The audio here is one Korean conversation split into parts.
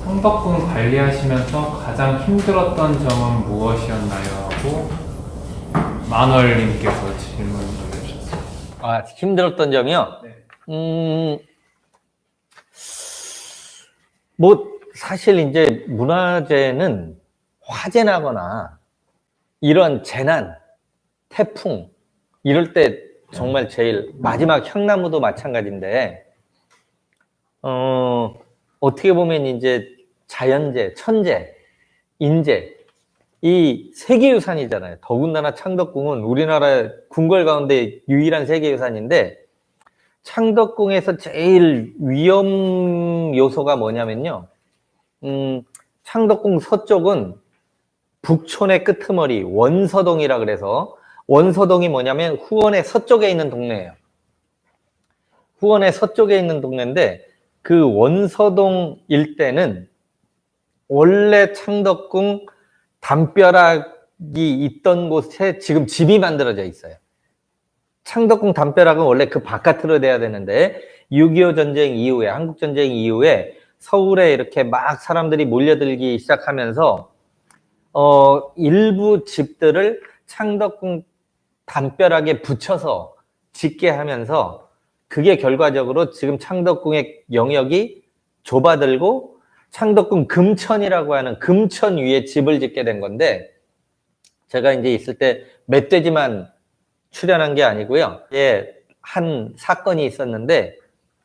창덕궁 관리하시면서 가장 힘들었던 점은 무엇이었나요? 하고 만월님께서 질문 올려주셨어요. 아, 힘들었던 점이요? 네. 뭐, 사실 이제 문화재는 화재 나거나 이런 재난, 태풍, 이럴 때 정말 제일 마지막 향나무도 마찬가지인데, 어떻게 보면 이제 자연재, 천재, 인재, 이 세계유산이잖아요. 더군다나 창덕궁은 우리나라 궁궐 가운데 유일한 세계유산인데, 창덕궁에서 제일 위험 요소가 뭐냐면요. 창덕궁 서쪽은 북촌의 끄트머리 원서동이라 그래서, 원서동이 뭐냐면 후원의 서쪽에 있는 동네예요. 후원의 서쪽에 있는 동네인데, 그 원서동 일대는 원래 창덕궁 담벼락이 있던 곳에 지금 집이 만들어져 있어요. 창덕궁 담벼락은 원래 그 바깥으로 돼야 되는데 6.25 전쟁 이후에, 한국 전쟁 이후에 서울에 이렇게 막 사람들이 몰려들기 시작하면서 일부 집들을 창덕궁 담벼락에 붙여서 짓게 하면서, 그게 결과적으로 지금 창덕궁의 영역이 좁아들고 창덕궁 금천이라고 하는 금천 위에 집을 짓게 된 건데, 제가 이제 있을 때 멧돼지만 출연한 게 아니고요. 예, 한 사건이 있었는데,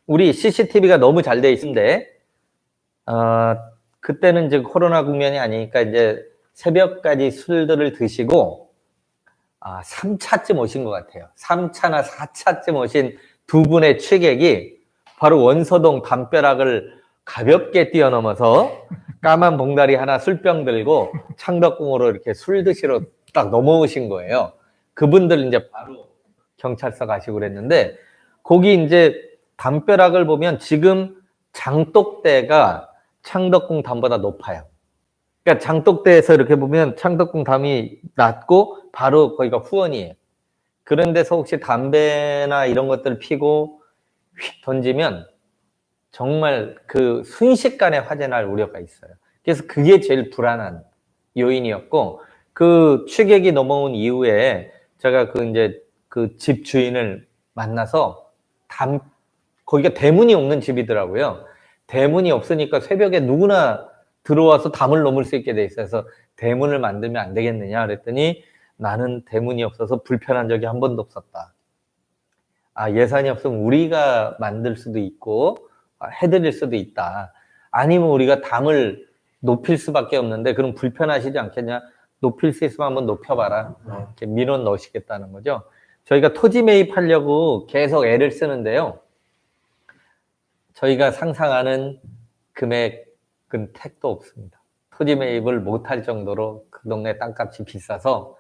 우리 CCTV가 너무 잘 돼 있는데, 그때는 이제 코로나 국면이 아니니까 이제 새벽까지 술들을 드시고, 3차쯤 오신 것 같아요. 3차나 4차쯤 오신 두 분의 취객이 바로 원서동 담벼락을 가볍게 뛰어넘어서 까만 봉다리 하나 술병 들고 창덕궁으로 이렇게 술 드시러 딱 넘어오신 거예요. 그분들 이제 바로 경찰서 가시고 그랬는데, 거기 이제 담벼락을 보면 지금 장독대가 창덕궁 담보다 높아요. 그러니까 장독대에서 이렇게 보면 창덕궁 담이 낮고 바로 거기가 후원이에요. 그런 데서 혹시 담배나 이런 것들 피고 휙 던지면 정말 그 순식간에 화재 날 우려가 있어요. 그래서 그게 제일 불안한 요인이었고, 그 취객이 넘어온 이후에 제가 그 집 주인을 만나서 거기가 대문이 없는 집이더라고요. 대문이 없으니까 새벽에 누구나 들어와서 담을 넘을 수 있게 돼 있어서 대문을 만들면 안 되겠느냐 그랬더니, 나는 대문이 없어서 불편한 적이 한 번도 없었다. 예산이 없으면 우리가 만들 수도 있고 해드릴 수도 있다. 아니면 우리가 담을 높일 수밖에 없는데 그럼 불편하시지 않겠냐? 높일 수 있으면 한번 높여봐라. 이렇게 민원 넣으시겠다는 거죠. 저희가 토지 매입하려고 계속 애를 쓰는데요. 저희가 상상하는 금액은 택도 없습니다. 토지 매입을 못할 정도로 그 동네 땅값이 비싸서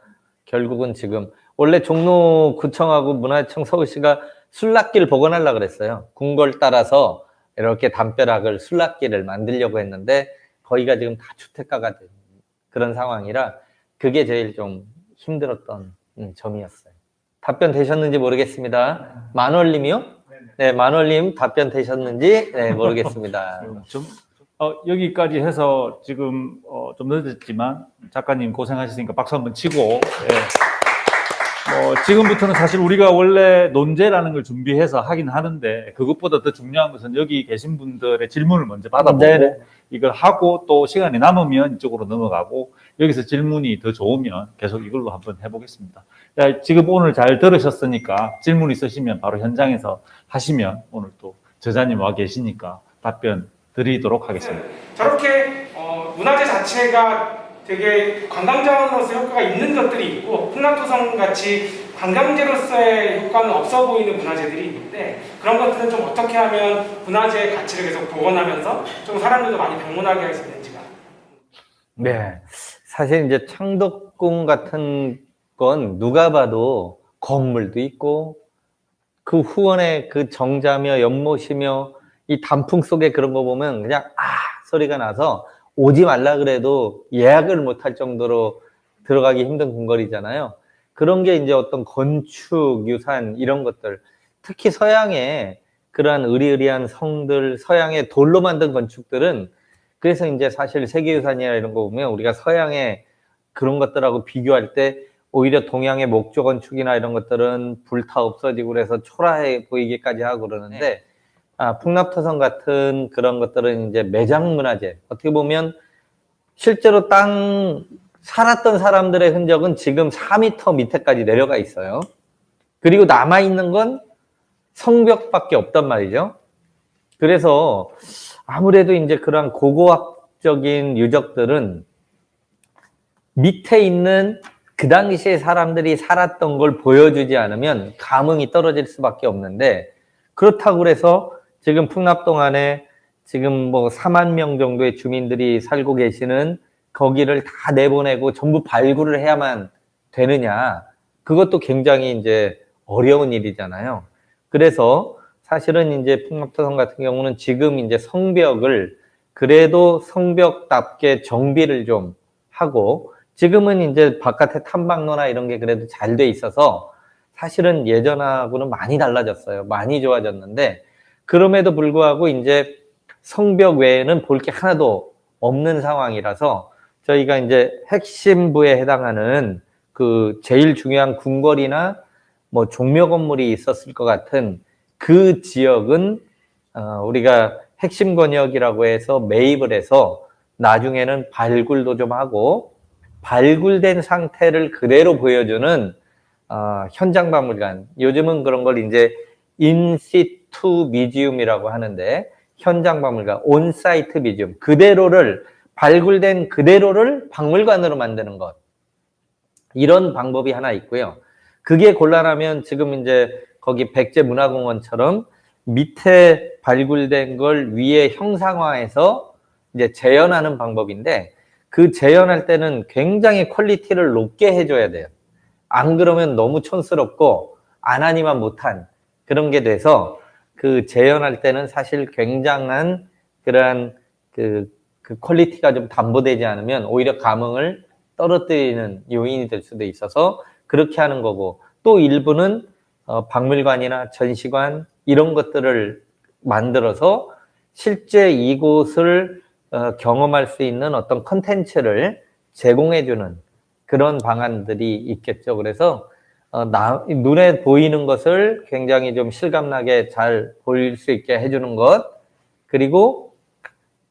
결국은 지금, 원래 종로구청하고 문화청 서울시가 순락길 복원하려고 그랬어요. 궁궐 따라서 이렇게 담벼락을 순락길을 만들려고 했는데 거기가 지금 다 주택가가 된 그런 상황이라 그게 제일 좀 힘들었던 점이었어요. 답변 되셨는지 모르겠습니다. 만월님이요? 네, 만월님 답변 되셨는지 모르겠습니다. 여기까지 해서 지금 좀 늦었지만 작가님 고생하셨으니까 박수 한번 치고, 지금부터는 사실 우리가 원래 논제라는 걸 준비해서 하긴 하는데, 그것보다 더 중요한 것은 여기 계신 분들의 질문을 먼저 받아보고, 네네. 이걸 하고 또 시간이 남으면 이쪽으로 넘어가고, 여기서 질문이 더 좋으면 계속 이걸로 한번 해보겠습니다. 자, 지금 오늘 잘 들으셨으니까 질문 있으시면 바로 현장에서 하시면, 오늘 또 저자님 와 계시니까 답변 드리도록 하겠습니다. 저렇게 문화재 자체가 되게 관광자원으로서 효과가 있는 것들이 있고, 풍랑토성 같이 관광재로서의 효과는 없어 보이는 문화재들이 있는데, 그런 것들은 좀 어떻게 하면 문화재의 가치를 계속 복원하면서 좀 사람들도 많이 방문하게 할 수 있는지가. 네, 사실 이제 창덕궁 같은 건 누가 봐도 건물도 있고 그 후원의 그 정자며 연못이며 이 단풍 속에 그런 거 보면 그냥 소리가 나서 오지 말라 그래도 예약을 못할 정도로 들어가기 힘든 궁궐이잖아요. 그런 게 이제 어떤 건축, 유산 이런 것들, 특히 서양의 그러한 의리의리한 성들, 서양의 돌로 만든 건축들은 그래서 이제 사실 세계유산이나 이런 거 보면 우리가 서양의 그런 것들하고 비교할 때 오히려 동양의 목조 건축이나 이런 것들은 불타 없어지고 그래서 초라해 보이기까지 하고 그러는데 풍납토성 같은 그런 것들은 이제 매장 문화재, 어떻게 보면 실제로 땅 살았던 사람들의 흔적은 지금 4m 밑에까지 내려가 있어요. 그리고 남아있는 건 성벽밖에 없단 말이죠. 그래서 아무래도 이제 그런 고고학적인 유적들은 밑에 있는 그 당시에 사람들이 살았던 걸 보여주지 않으면 감흥이 떨어질 수밖에 없는데, 그렇다고 그래서 지금 풍납동 안에 지금 뭐 4만 명 정도의 주민들이 살고 계시는 거기를 다 내보내고 전부 발굴을 해야만 되느냐? 그것도 굉장히 이제 어려운 일이잖아요. 그래서 사실은 이제 풍납토성 같은 경우는 지금 이제 성벽을 그래도 성벽답게 정비를 좀 하고, 지금은 이제 바깥에 탐방로나 이런 게 그래도 잘 돼 있어서 사실은 예전하고는 많이 달라졌어요. 많이 좋아졌는데, 그럼에도 불구하고 이제 성벽 외에는 볼 게 하나도 없는 상황이라서 저희가 이제 핵심부에 해당하는 그 제일 중요한 궁궐이나 뭐 종묘 건물이 있었을 것 같은 그 지역은 우리가 핵심 권역이라고 해서 매입을 해서 나중에는 발굴도 좀 하고, 발굴된 상태를 그대로 보여주는 현장 박물관, 요즘은 그런 걸 이제 인시투 뮤지엄이라고 하는데, 현장 박물관, 온사이트 뮤지엄, 그대로를 발굴된 그대로를 박물관으로 만드는 것, 이런 방법이 하나 있고요. 그게 곤란하면 지금 이제 거기 백제문화공원처럼 밑에 발굴된 걸 위에 형상화해서 이제 재현하는 방법인데, 그 재현할 때는 굉장히 퀄리티를 높게 해줘야 돼요. 안 그러면 너무 촌스럽고 안 하니만 못한 그런 게 돼서, 그 재현할 때는 사실 굉장한 그러한 그 퀄리티가 좀 담보되지 않으면 오히려 감흥을 떨어뜨리는 요인이 될 수도 있어서 그렇게 하는 거고, 또 일부는 박물관이나 전시관 이런 것들을 만들어서 실제 이곳을 경험할 수 있는 어떤 컨텐츠를 제공해주는 그런 방안들이 있겠죠. 그래서 눈에 보이는 것을 굉장히 좀 실감나게 잘 보일 수 있게 해주는 것, 그리고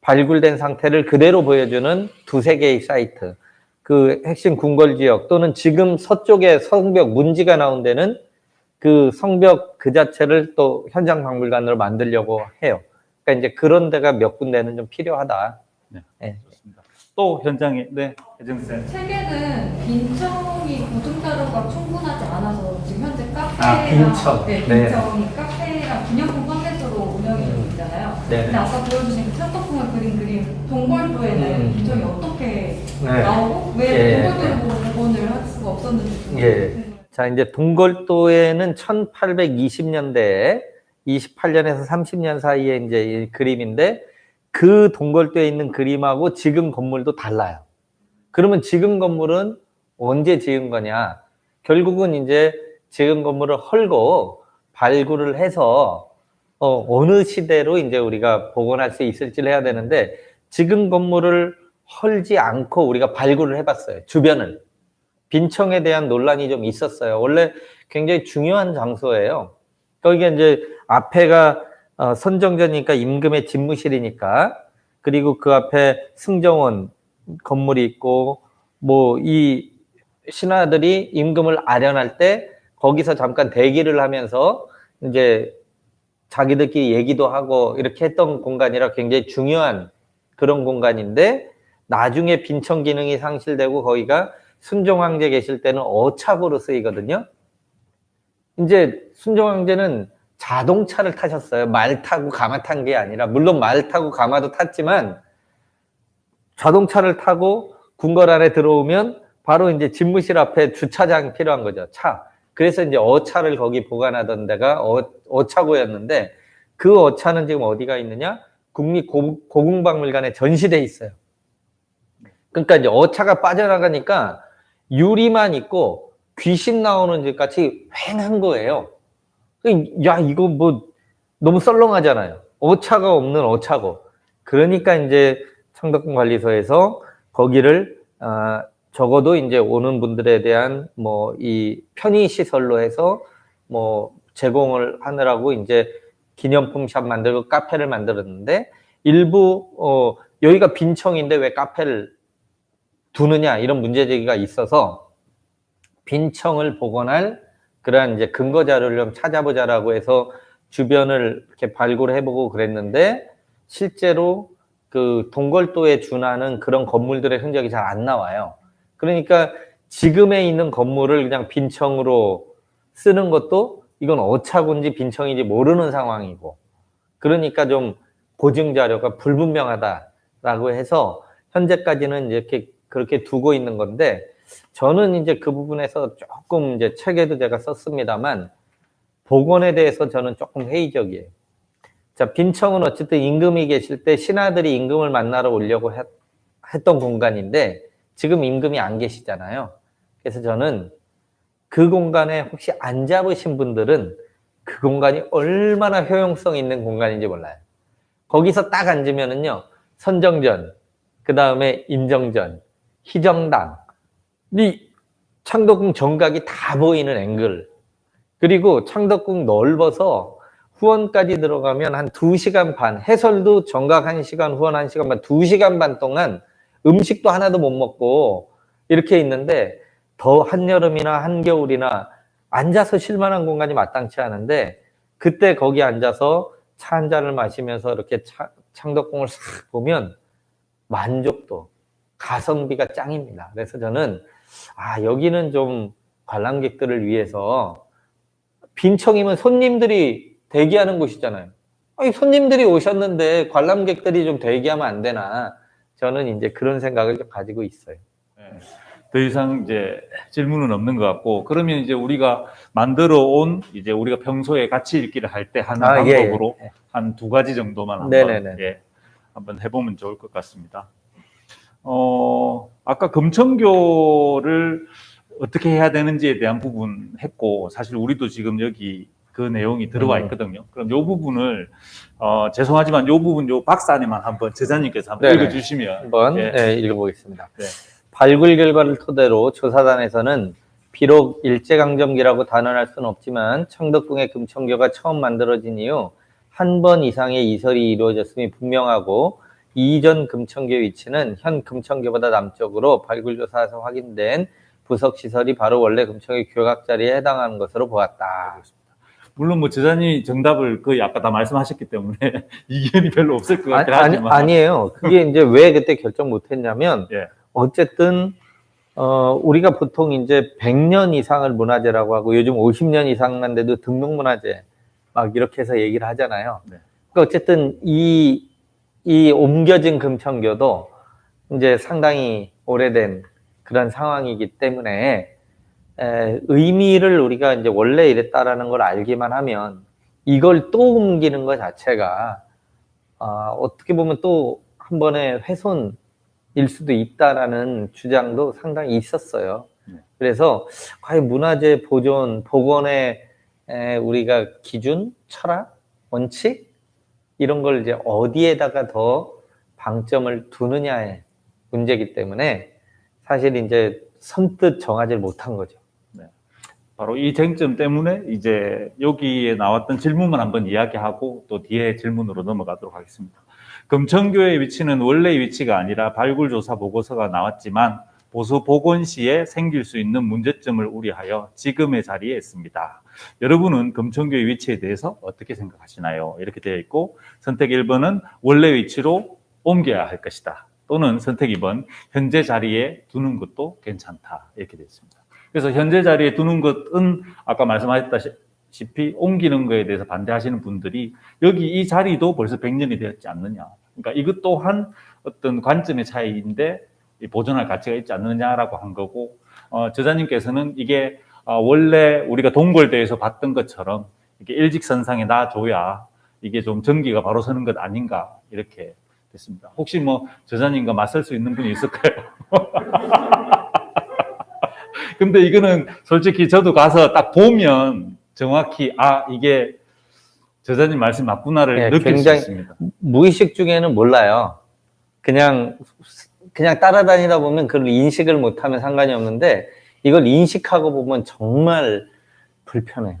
발굴된 상태를 그대로 보여주는 두세 개의 사이트, 그 핵심 궁궐 지역 또는 지금 서쪽에 성벽 문지가 나온 데는 그 성벽 그 자체를 또 현장 박물관으로 만들려고 해요. 그러니까 이제 그런 데가 몇 군데는 좀 필요하다. 네, 네. 좋습니다. 또 현장에, 네, 혜정쌤. 책에는 빈청이 보증자료가 충분하지 않아서 지금 현재 카페랑 빈청. 네, 네. 빈청이 카페랑 기념품 판매소로 운영이 되고 있잖아요. 네. 근데 아까 보여주신 그 천덕궁을 그린 그림 동골도에는 빈청이 어떻게 나오고 왜 동골도를 보고 복원을 할 수가 없었는지 궁금해요. 자, 이제 동골도에는 1820년대에 28년에서 30년 사이에 이제 이 그림인데, 그 동골도에 있는 그림하고 지금 건물도 달라요. 그러면 지금 건물은 언제 지은 거냐? 결국은 이제 지금 건물을 헐고 발굴을 해서 어느 시대로 이제 우리가 복원할 수 있을지를 해야 되는데, 지금 건물을 헐지 않고 우리가 발굴을 해봤어요. 주변을. 빈청에 대한 논란이 좀 있었어요. 원래 굉장히 중요한 장소예요. 거기가 이제 앞에가 선정전이니까 임금의 집무실이니까, 그리고 그 앞에 승정원 건물이 있고, 뭐 이 신하들이 임금을 아련할 때 거기서 잠깐 대기를 하면서 이제 자기들끼리 얘기도 하고 이렇게 했던 공간이라 굉장히 중요한 그런 공간인데, 나중에 빈청 기능이 상실되고 거기가 순종황제 계실 때는 어착으로 쓰이거든요. 이제 순종황제는 자동차를 타셨어요. 말 타고 가마 탄 게 아니라, 물론 말 타고 가마도 탔지만 자동차를 타고 궁궐 안에 들어오면 바로 이제 집무실 앞에 주차장이 필요한 거죠. 차. 그래서 이제 어차를 거기 보관하던 데가 어차고였는데, 그 어차는 지금 어디가 있느냐? 국립고궁박물관에 전시돼 있어요. 그러니까 이제 어차가 빠져나가니까 유리만 있고 귀신 나오는 집 같이 휑한 거예요. 야, 이거 뭐 너무 썰렁하잖아요. 어차가 없는 어차고. 그러니까 이제 창덕궁관리소에서 거기를 적어도 이제 오는 분들에 대한 뭐 이 편의 시설로 해서 뭐 제공을 하느라고 이제 기념품 샵 만들고 카페를 만들었는데 일부 여기가 빈청인데 왜 카페를 두느냐 이런 문제 제기가 있어서 빈청을 복원할 그러한 이제 근거 자료를 좀 찾아보자라고 해서 주변을 이렇게 발굴해보고 그랬는데 실제로 그 동걸도에 준하는 그런 건물들의 흔적이 잘 안 나와요. 그러니까 지금에 있는 건물을 그냥 빈청으로 쓰는 것도 이건 어차군지 빈청인지 모르는 상황이고 그러니까 좀 보증 자료가 불분명하다라고 해서 현재까지는 이렇게 그렇게 두고 있는 건데 저는 이제 그 부분에서 조금 이제 책에도 제가 썼습니다만 복원에 대해서 저는 조금 회의적이에요. 자, 빈청은 어쨌든 임금이 계실 때 신하들이 임금을 만나러 오려고 했던 공간인데 지금 임금이 안 계시잖아요. 그래서 저는 그 공간에 혹시 안 잡으신 분들은 그 공간이 얼마나 효용성 있는 공간인지 몰라요. 거기서 딱 앉으면은요, 선정전, 그 다음에 인정전, 희정당, 이 창덕궁 정각이 다 보이는 앵글, 그리고 창덕궁 넓어서 후원까지 들어가면 한 2시간 반, 해설도 정각 1시간, 후원 1시간 반, 2시간 반 동안 음식도 하나도 못 먹고 이렇게 있는데 더 한여름이나 한겨울이나 앉아서 쉴 만한 공간이 마땅치 않은데 그때 거기 앉아서 차 한 잔을 마시면서 이렇게 창덕궁을 싹 보면 만족도, 가성비가 짱입니다. 그래서 저는 여기는 좀 관람객들을 위해서 빈청이면 손님들이 대기하는 곳이잖아요. 아니, 손님들이 오셨는데 관람객들이 좀 대기하면 안 되나? 저는 이제 그런 생각을 좀 가지고 있어요. 네. 더 이상 이제 질문은 없는 것 같고, 그러면 이제 우리가 만들어 온 이제 우리가 평소에 같이 읽기를 할 때 하는 방법으로 예. 한 2가지 정도만 한번 해보면 좋을 것 같습니다. 아까 금천교를 어떻게 해야 되는지에 대한 부분 했고, 사실 우리도 지금 여기 그 내용이 들어와 있거든요. 그럼 요 부분을, 죄송하지만 요 부분, 요 박사님만 한번 제자님께서 한번 읽어주시면. 한번 읽어보겠습니다. 네. 발굴 결과를 토대로 조사단에서는 비록 일제강점기라고 단언할 수는 없지만 창덕궁의 금천교가 처음 만들어진 이후 한 번 이상의 이설이 이루어졌음이 분명하고 이전 금천교 위치는 현 금천교보다 남쪽으로 발굴조사에서 확인된 부석시설이 바로 원래 금천교 교각 자리에 해당하는 것으로 보았다. 물론 뭐 제자님이 정답을 거의 아까 다 말씀하셨기 때문에 이견이 별로 없을 것 같긴 하지만. 아니에요. 그게 이제 왜 그때 결정 못했냐면 어쨌든 우리가 보통 이제 100년 이상을 문화재라고 하고 요즘 50년 이상만 돼도 등록문화재 막 이렇게 해서 얘기를 하잖아요. 그러니까 어쨌든 이 옮겨진 금천교도 이제 상당히 오래된 그런 상황이기 때문에 의미를 우리가 이제 원래 이랬다라는 걸 알기만 하면 이걸 또 옮기는 것 자체가 어떻게 보면 또 한 번의 훼손일 수도 있다라는 주장도 상당히 있었어요. 그래서 과연 문화재 보존, 복원의 우리가 기준, 철학, 원칙 이런 걸 이제 어디에다가 더 방점을 두느냐의 문제이기 때문에 사실 이제 선뜻 정하지 못한 거죠. 바로 이 쟁점 때문에 이제 여기에 나왔던 질문만 한번 이야기하고 또 뒤에 질문으로 넘어가도록 하겠습니다. 금천교의 위치는 원래의 위치가 아니라 발굴조사 보고서가 나왔지만 보수 복원 시에 생길 수 있는 문제점을 우려하여 지금의 자리에 있습니다. 여러분은 금천교의 위치에 대해서 어떻게 생각하시나요? 이렇게 되어 있고 선택 1번은 원래 위치로 옮겨야 할 것이다. 또는 선택 2번 현재 자리에 두는 것도 괜찮다. 이렇게 되어 있습니다. 그래서 현재 자리에 두는 것은 아까 말씀하셨다시피 옮기는 거에 대해서 반대하시는 분들이 여기 이 자리도 벌써 100년이 되었지 않느냐. 그러니까 이것 또한 어떤 관점의 차이인데 보존할 가치가 있지 않느냐라고 한 거고, 저자님께서는 이게 원래 우리가 동골대에서 봤던 것처럼 이게 일직선상에 놔줘야 이게 좀 전기가 바로 서는 것 아닌가 이렇게 됐습니다. 혹시 뭐 저자님과 맞설 수 있는 분이 있을까요? 근데 이거는 솔직히 저도 가서 딱 보면 정확히 이게 저자님 말씀 맞구나를 느낄 수 있습니다. 무의식 중에는 몰라요. 그냥 따라다니다 보면 그걸 인식을 못하면 상관이 없는데 이걸 인식하고 보면 정말 불편해요.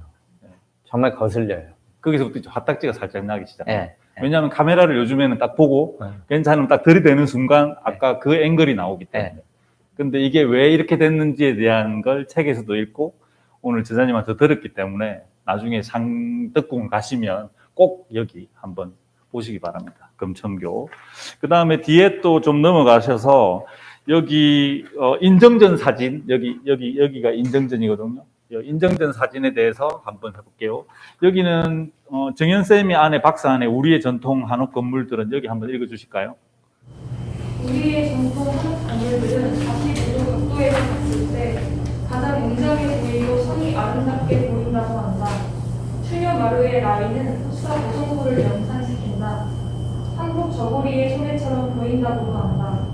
정말 거슬려요. 거기서부터 이제 화딱지가 살짝 나기 시작해요. 예. 왜냐하면 카메라를 요즘에는 딱 보고 괜찮으면 딱 들이대는 순간 아까 그 앵글이 나오기 때문에. 근데 이게 왜 이렇게 됐는지에 대한 걸 책에서도 읽고 오늘 저자님한테 들었기 때문에 나중에 상덕궁 가시면 꼭 여기 한번 보시기 바랍니다. 금천교. 그 다음에 뒤에 또 좀 넘어가셔서 여기 인정전 사진, 여기가 인정전이거든요. 인정전 사진에 대해서 한번 해볼게요. 여기는 정현쌤이 안에 박스 안에 우리의 전통 한옥 건물들은 여기 한번 읽어주실까요? 우리의 전통 한옥 건물들은 45도 각도에서 봤을 때 가장 웅장해 보이고 선이 아름답게 보인다고 한다. 추녀 마루의 라인은 흑사 고성도를 연상시킨다. 한국 저고리의 소매처럼 보인다고도 한다.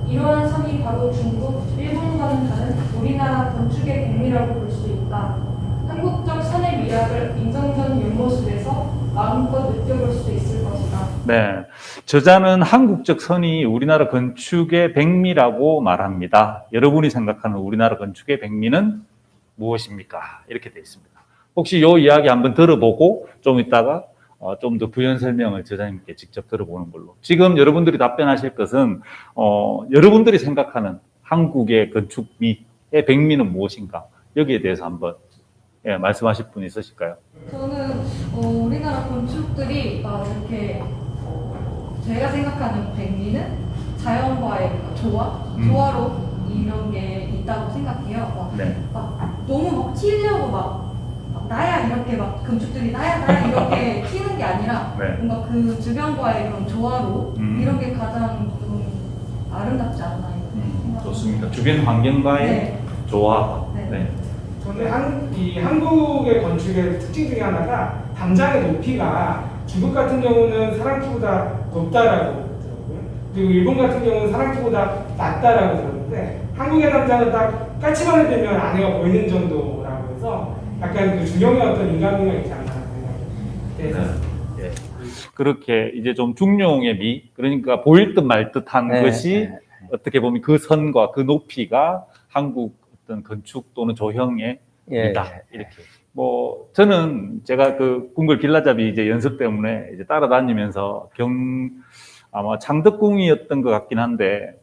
이러한 선이 바로 중국, 일본과는 다른 우리나라 건축의 백미라고 볼 수 있다. 한국적 선의 미학을 인정전 옆모습에서 마음껏 느껴볼 수 있을 것이다. 네, 저자는 한국적 선이 우리나라 건축의 백미라고 말합니다. 여러분이 생각하는 우리나라 건축의 백미는 무엇입니까? 이렇게 되어 있습니다. 혹시 이 이야기 한번 들어보고 좀 이따가 좀 더 부연 설명을 저자님께 직접 들어보는 걸로. 지금 여러분들이 답변하실 것은 여러분들이 생각하는 한국의 건축미의 백미는 무엇인가? 여기에 대해서 한번 말씀하실 분 있으실까요? 저는 우리나라 건축들이 이렇게 제가 생각하는 백미는 자연과의 조화로 이런 게 있다고 생각해요. 네. 너무 막 튀려고 막 나야 이렇게 막 건축들이 나야 이렇게 튀는 게 아니라 네. 뭔가 그 주변과의 그런 조화로 이런 게 가장 좀 아름답지 않나 이렇게 생각합니다. 좋습니다. 주변 환경과의 네. 조화. 네. 네. 저는 이 한국의 건축의 특징 중에 하나가 담장의 높이가 중국 같은 경우는 사람 키보다 높다라고 들었고요. 그리고 일본 같은 경우는 사람 키보다 낮다라고 들었는데 한국의 담장은 딱 까치발을 대면 안에가 보이는 정도라고 해서 약간 그 중용의 어떤 인간미가 있지 않나 생각해요. 예. 그렇게 이제 좀 중용의 미, 그러니까 보일 듯 말 듯한 것이 어떻게 보면 그 선과 그 높이가 한국 어떤 건축 또는 조형의 미다. 이렇게. 뭐 저는 제가 그 궁궐 길라잡이 이제 연습 때문에 이제 따라다니면서 아마 창덕궁이었던 것 같긴 한데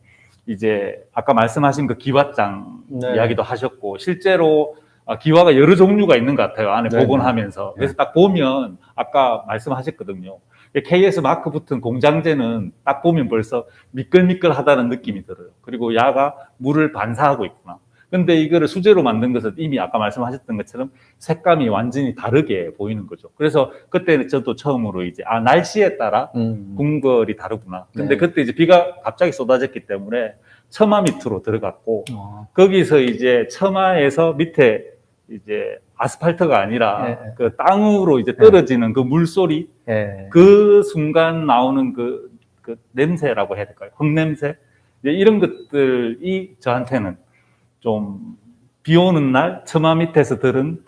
이제 아까 말씀하신 그 기와장 이야기도 하셨고 실제로 기와가 여러 종류가 있는 것 같아요. 안에 복원하면서. 그래서 딱 보면 아까 말씀하셨거든요. KS 마크 붙은 공장재는 딱 보면 벌써 미끌미끌하다는 느낌이 들어요. 그리고 야가 물을 반사하고 있구나. 근데 이거를 수제로 만든 것은 이미 아까 말씀하셨던 것처럼 색감이 완전히 다르게 보이는 거죠. 그래서 그때 저도 처음으로 이제 날씨에 따라 궁궐이 다르구나. 근데 그때 이제 비가 갑자기 쏟아졌기 때문에 처마 밑으로 들어갔고 거기서 이제 처마에서 밑에 이제 아스팔트가 아니라 그 땅으로 이제 떨어지는 그 물소리 그 순간 나오는 그 냄새라고 해야 될까요? 흙냄새 이런 것들이 저한테는 좀 비 오는 날 처마 밑에서 들은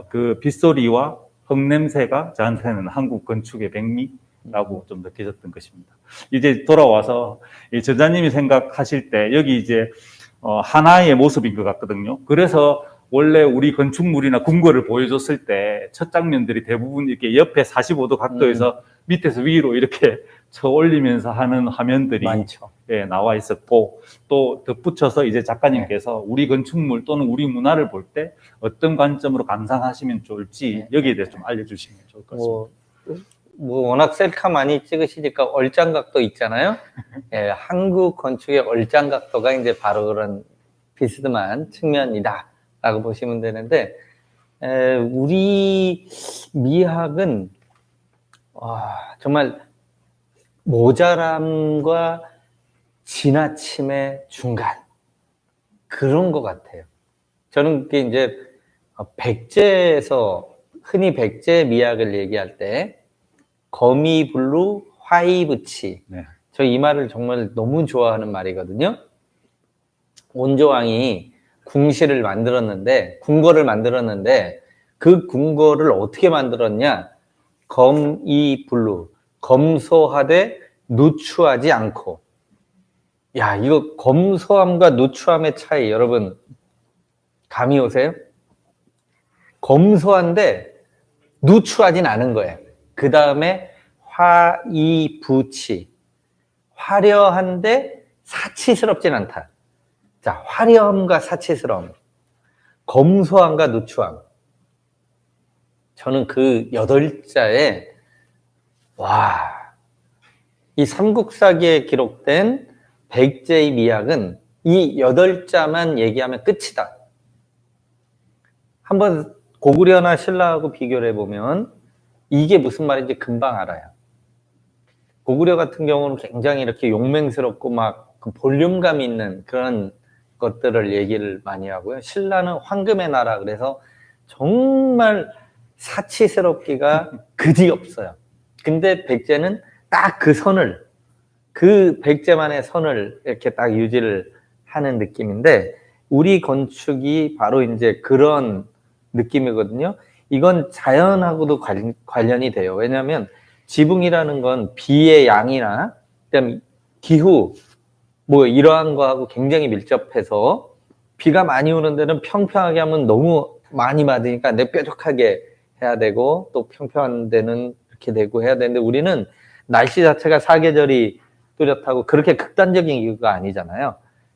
그 빗소리와 흙냄새가 저한테는 한국 건축의 백미라고 좀 느껴졌던 것입니다. 이제 돌아와서 이 저자님이 생각하실 때 여기 이제 하나의 모습인 것 같거든요. 그래서 원래 우리 건축물이나 궁궐을 보여줬을 때 첫 장면들이 대부분 이렇게 옆에 45도 각도에서 밑에서 위로 이렇게 쳐 올리면서 하는 화면들이 많죠. 나와 있었고 또 덧붙여서 이제 작가님께서 우리 건축물 또는 우리 문화를 볼 때 어떤 관점으로 감상하시면 좋을지 여기에 대해서 좀 알려주시면 좋을 것 같습니다. 뭐 워낙 셀카 많이 찍으시니까 얼짱각도 있잖아요. 한국 건축의 얼짱각도가 이제 바로 그런 비스듬한 측면이다라고 보시면 되는데 우리 미학은 정말 모자람과 지나침의 중간 그런 것 같아요. 저는 그게 이제 백제에서 흔히 백제 미학을 얘기할 때 거미블루 화이브치 저 이 말을 정말 너무 좋아하는 말이거든요. 온조왕이 궁궐을 만들었는데 그 궁궐을 어떻게 만들었냐? 검이블루 검소하되 누추하지 않고 야, 이거 검소함과 누추함의 차이, 여러분, 감이 오세요? 검소한데 누추하진 않은 거예요. 그 다음에 화이부치. 화려한데 사치스럽진 않다. 자, 화려함과 사치스러움. 검소함과 누추함. 저는 그 8자에, 이 삼국사기에 기록된 백제의 미학은 이 8자만 얘기하면 끝이다. 한번 고구려나 신라하고 비교를 해보면 이게 무슨 말인지 금방 알아요. 고구려 같은 경우는 굉장히 이렇게 용맹스럽고 막 그 볼륨감 있는 그런 것들을 얘기를 많이 하고요. 신라는 황금의 나라, 그래서 정말 사치스럽기가 그지 없어요. 근데 백제는 딱 그 선을, 그 백제만의 선을 이렇게 딱 유지를 하는 느낌인데, 우리 건축이 바로 이제 그런 느낌이거든요. 이건 자연하고도 관련이 돼요. 왜냐하면 지붕이라는 건 비의 양이나 그다음 기후 뭐 이러한 거하고 굉장히 밀접해서, 비가 많이 오는 데는 평평하게 하면 너무 많이 맞으니까 뾰족하게 해야 되고, 또 평평한 데는 이렇게 되고 해야 되는데, 우리는 날씨 자체가 사계절이 뚜렷하고 그렇게 극단적인 기후가 아니잖아요.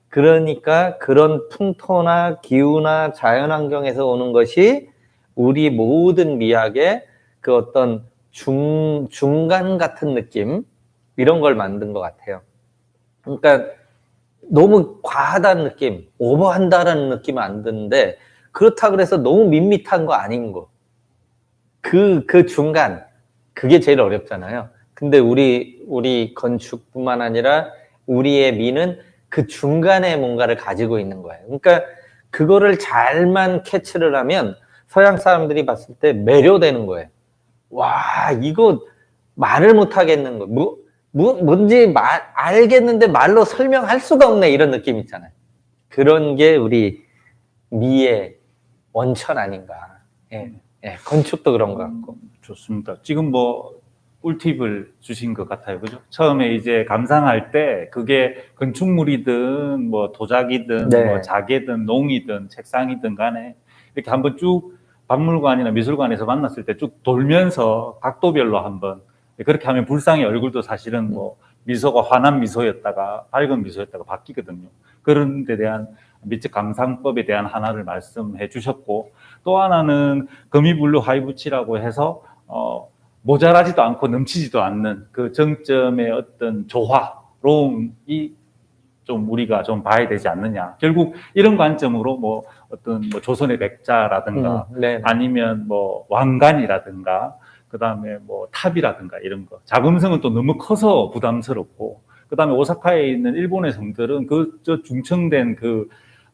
그러니까 그런 풍토나 기후나 자연환경에서 오는 것이 우리 모든 미학의 그 어떤 중간 같은 느낌, 이런 걸 만든 것 같아요. 그러니까 너무 과하다는 느낌, 오버한다라는 느낌은 안 드는데, 그렇다 그래서 너무 밋밋한 거 아닌 거. 그 중간, 그게 제일 어렵잖아요. 근데 우리 건축뿐만 아니라 우리의 미는 그 중간에 뭔가를 가지고 있는 거예요. 그러니까 그거를 잘만 캐치를 하면 서양 사람들이 봤을 때 매료되는 거예요. 와, 이거 말을 못 하겠는 거. 뭔지 알겠는데 말로 설명할 수가 없네, 이런 느낌 있잖아요. 그런 게 우리 미의 원천 아닌가. 예, 건축도 그런 것 같고. 좋습니다. 지금 뭐 꿀팁을 주신 것 같아요. 그죠? 처음에 이제 감상할 때 그게 건축물이든 뭐 도자기든 네. 뭐 자개든 농이든 책상이든 간에 이렇게 한번 쭉 박물관이나 미술관에서 만났을 때 쭉 돌면서 각도별로 한번, 그렇게 하면 불상의 얼굴도 사실은 뭐 미소가 환한 미소였다가 밝은 미소였다가 바뀌거든요. 그런 데 대한 미적 감상법에 대한 하나를 말씀해 주셨고, 또 하나는 금이블루 하이부치라고 해서 모자라지도 않고 넘치지도 않는 그 정점의 어떤 조화로움이 좀 우리가 좀 봐야 되지 않느냐. 결국 이런 관점으로 뭐 어떤 뭐 조선의 백자라든가 아니면 뭐 왕관이라든가 그다음에 뭐 탑이라든가 이런 거. 자금성은 또 너무 커서 부담스럽고, 그다음에 오사카에 있는 일본의 성들은 저 중청된 그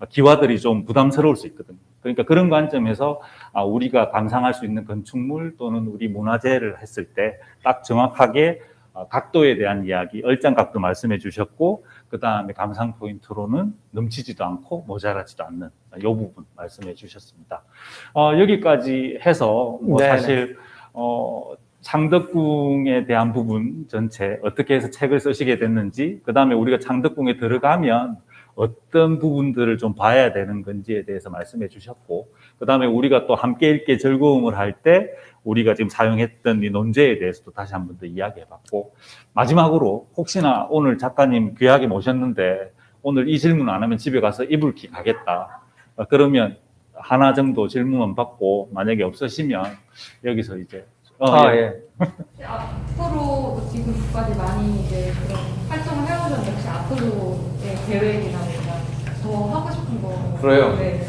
기와들이 좀 부담스러울 수 있거든요. 그러니까 그런 관점에서 우리가 감상할 수 있는 건축물 또는 우리 문화재를 했을 때 딱 정확하게 각도에 대한 이야기, 얼짱각도 말씀해 주셨고, 그 다음에 감상 포인트로는 넘치지도 않고 모자라지도 않는 이 부분 말씀해 주셨습니다. 여기까지 해서 뭐 사실 창덕궁에 대한 부분 전체 어떻게 해서 책을 쓰시게 됐는지, 그 다음에 우리가 창덕궁에 들어가면 어떤 부분들을 좀 봐야 되는 건지에 대해서 말씀해 주셨고, 그 다음에 우리가 또 함께 읽기에 즐거움을 할 때 우리가 지금 사용했던 이 논제에 대해서도 다시 한 번 더 이야기해 봤고, 마지막으로 혹시나 오늘 작가님 귀하게 모셨는데 오늘 이 질문 안 하면 집에 가서 이불킥 가겠다, 그러면 하나 정도 질문만 받고, 만약에 없으시면 여기서 이제 앞으로 지금까지 많이 이제 그런 활동을 해오셨는데, 혹시 앞으로의 계획이나 더 하고 싶은 거? 그래요? 네.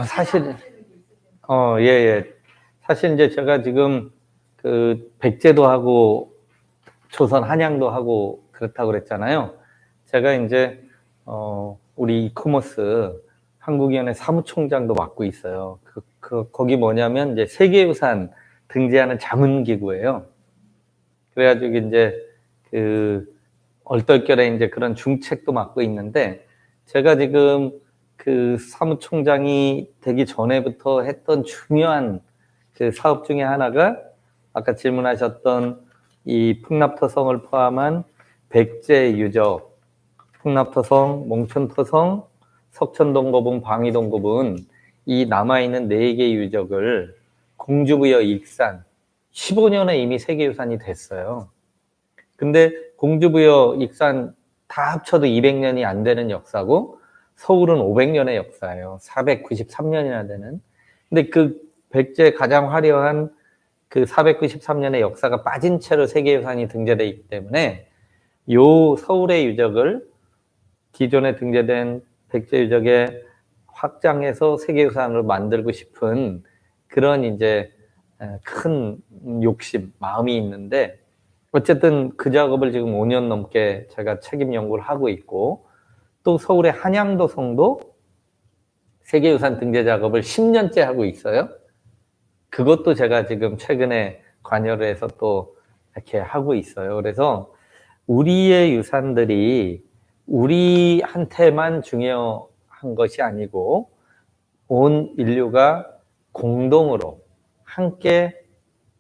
사실, 사실 이제 제가 지금 그 백제도 하고 조선 한양도 하고 그렇다고 그랬잖아요. 제가 이제, 우리 이코머스 한국위원회 사무총장도 맡고 있어요. 거기 뭐냐면 이제 세계유산 등재하는 자문기구예요. 그래가지고 이제 얼떨결에 이제 그런 중책도 맡고 있는데, 제가 지금 그 사무총장이 되기 전에부터 했던 중요한 그 사업 중에 하나가 아까 질문하셨던 이 풍납토성을 포함한 백제 유적 풍납토성, 몽천토성, 석천동고분, 방위동고분 이 남아있는 4개 유적을 공주부여 익산 15년에 이미 세계유산이 됐어요. 근데 공주부여 익산 다 합쳐도 200년이 안 되는 역사고 서울은 500년의 역사예요. 493년이나 되는. 근데 그 백제 가장 화려한 그 493년의 역사가 빠진 채로 세계유산이 등재되어 있기 때문에 요 서울의 유적을 기존에 등재된 백제 유적에 확장해서 세계유산으로 만들고 싶은 그런 이제 큰 욕심, 마음이 있는데 어쨌든 그 작업을 지금 5년 넘게 제가 책임 연구를 하고 있고 또 서울의 한양도성도 세계유산 등재 작업을 10년째 하고 있어요. 그것도 제가 지금 최근에 관여를 해서 또 이렇게 하고 있어요. 그래서 우리의 유산들이 우리한테만 중요한 것이 아니고 온 인류가 공동으로 함께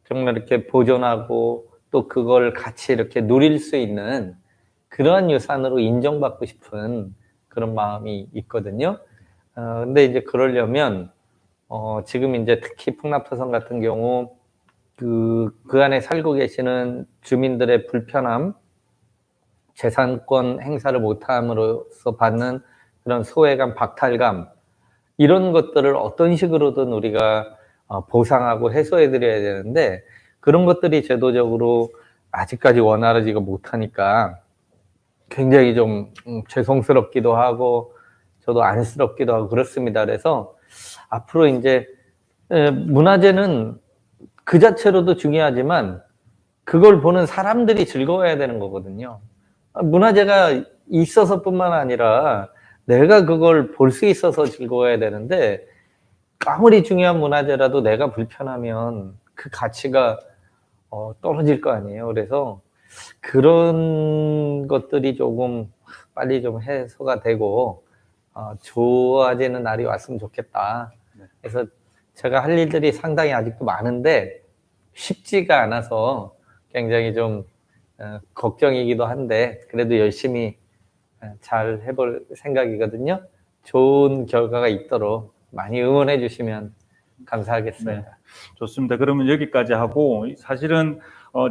정말 이렇게 보존하고 또 그걸 같이 이렇게 누릴 수 있는 그런 유산으로 인정받고 싶은 그런 마음이 있거든요. 근데 이제 그러려면 지금 이제 특히 풍납토성 같은 경우 그 안에 살고 계시는 주민들의 불편함, 재산권 행사를 못함으로써 받는 그런 소외감, 박탈감 이런 것들을 어떤 식으로든 우리가 보상하고 해소해드려야 되는데 그런 것들이 제도적으로 아직까지 원활하지가 못하니까 굉장히 좀 죄송스럽기도 하고 저도 안쓰럽기도 하고 그렇습니다. 그래서 앞으로 이제 문화재는 그 자체로도 중요하지만 그걸 보는 사람들이 즐거워야 되는 거거든요. 문화재가 있어서뿐만 아니라 내가 그걸 볼 수 있어서 즐거워야 되는데 아무리 중요한 문화재라도 내가 불편하면 그 가치가 떨어질 거 아니에요. 그래서 그런 것들이 조금 빨리 좀 해소가 되고 좋아지는 날이 왔으면 좋겠다. 그래서 제가 할 일들이 상당히 아직도 많은데 쉽지가 않아서 굉장히 좀 걱정이기도 한데 그래도 열심히 잘 해볼 생각이거든요. 좋은 결과가 있도록 많이 응원해 주시면 감사하겠습니다. 네, 좋습니다. 그러면 여기까지 하고 사실은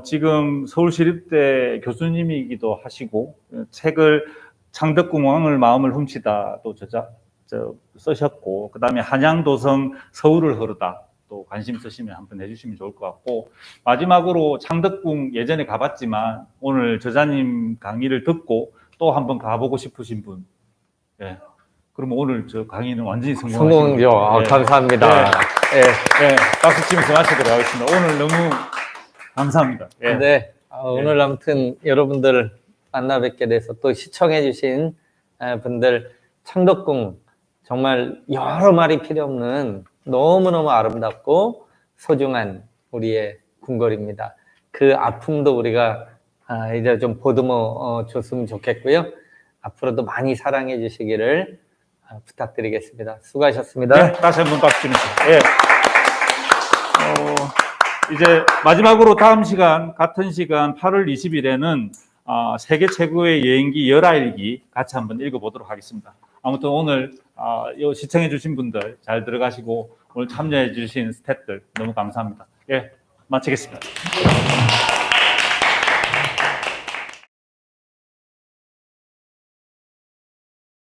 지금 서울시립대 교수님이기도 하시고 책을 창덕궁 왕을 마음을 훔치다 또 쓰셨고 그 다음에 한양도성 서울을 흐르다 또 관심 있으시면 한번 해주시면 좋을 것 같고 마지막으로 창덕궁 예전에 가봤지만 오늘 저자님 강의를 듣고 또 한번 가보고 싶으신 분 예. 그러면 오늘 저 강의는 완전히 성공이죠. 예. 감사합니다. 예. 예. 박수 치면서 마치도록 하겠습니다. 오늘 너무 감사합니다. 예. 네, 오늘 아무튼 여러분들 만나 뵙게 돼서 또 시청해 주신 분들 창덕궁 정말 여러 말이 필요 없는 너무너무 아름답고 소중한 우리의 궁궐입니다. 그 아픔도 우리가 이제 좀 보듬어 줬으면 좋겠고요. 앞으로도 많이 사랑해 주시기를 부탁드리겠습니다. 수고하셨습니다. 네, 다시 한번 박수 치면서. 예. 이제 마지막으로 다음 시간 같은 시간 8월 20일에는 세계 최고의 여행기 열하일기 같이 한번 읽어보도록 하겠습니다. 아무튼 오늘 시청해 주신 분들 잘 들어가시고 오늘 참여해 주신 스태프들 너무 감사합니다. 예, 마치겠습니다.